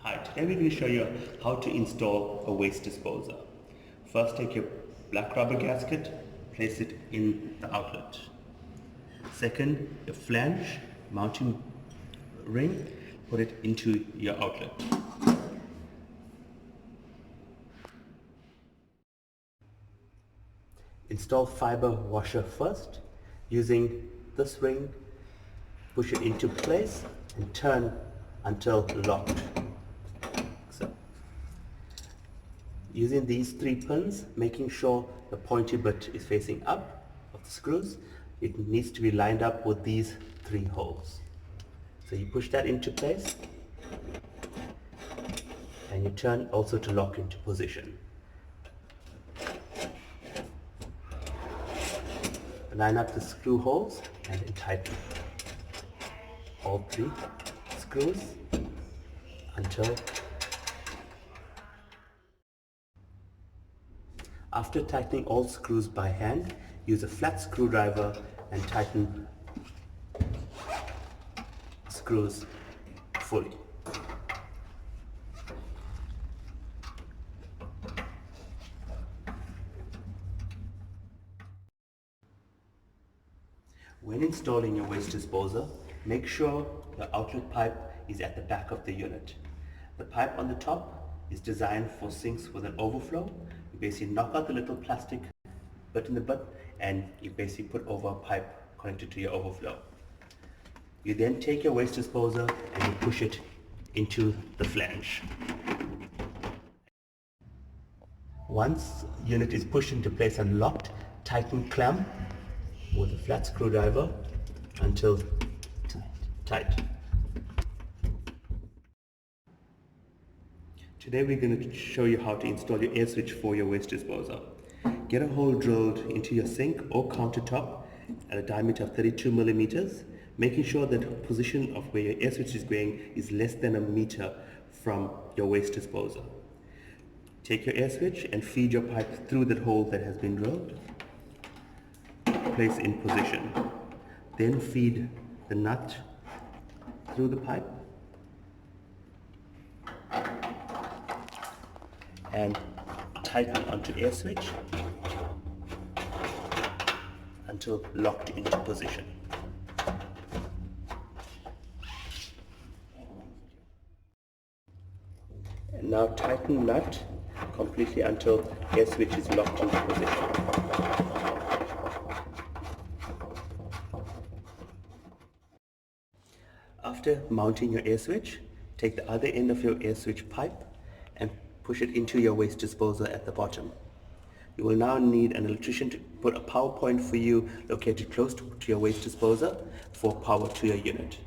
Hi, today we're going to show you how to install a waste disposer. First, take your black rubber gasket, place it in the outlet. Second, your flange mounting ring, put it into your outlet. Install fiber washer first. Using this ring, push it into place and turn until locked. So, using these 3 pins, making sure the pointy bit is facing up of the screws, it needs to be lined up with these 3 holes. So you push that into place and you turn also to lock into position. Line up the screw holes and then tighten all 3 screws until after tightening all screws by hand, use a flat screwdriver and tighten screws fully. When installing your waste disposer, make sure the outlet pipe is at the back of the unit. The pipe on the top is designed for sinks with an overflow. You basically knock out the little plastic bit in the bit and you basically put over a pipe connected to your overflow. You then take your waste disposer and you push it into the flange. Once the unit is pushed into place and locked, tighten clamp with a flat screwdriver until tight. Today we're going to show you how to install your air switch for your waste disposer. Get a hole drilled into your sink or countertop at a diameter of 32 millimeters, making sure that the position of where your air switch is going is less than a meter from your waste disposer. Take your air switch and feed your pipe through that hole that has been drilled. Place in position. Then feed the nut through the pipe and tighten onto air switch until locked into position. And now tighten nut completely until air switch is locked into position. After mounting your air switch, take the other end of your air switch pipe and push it into your waste disposer at the bottom. You will now need an electrician to put a power point for you located close to your waste disposer for power to your unit.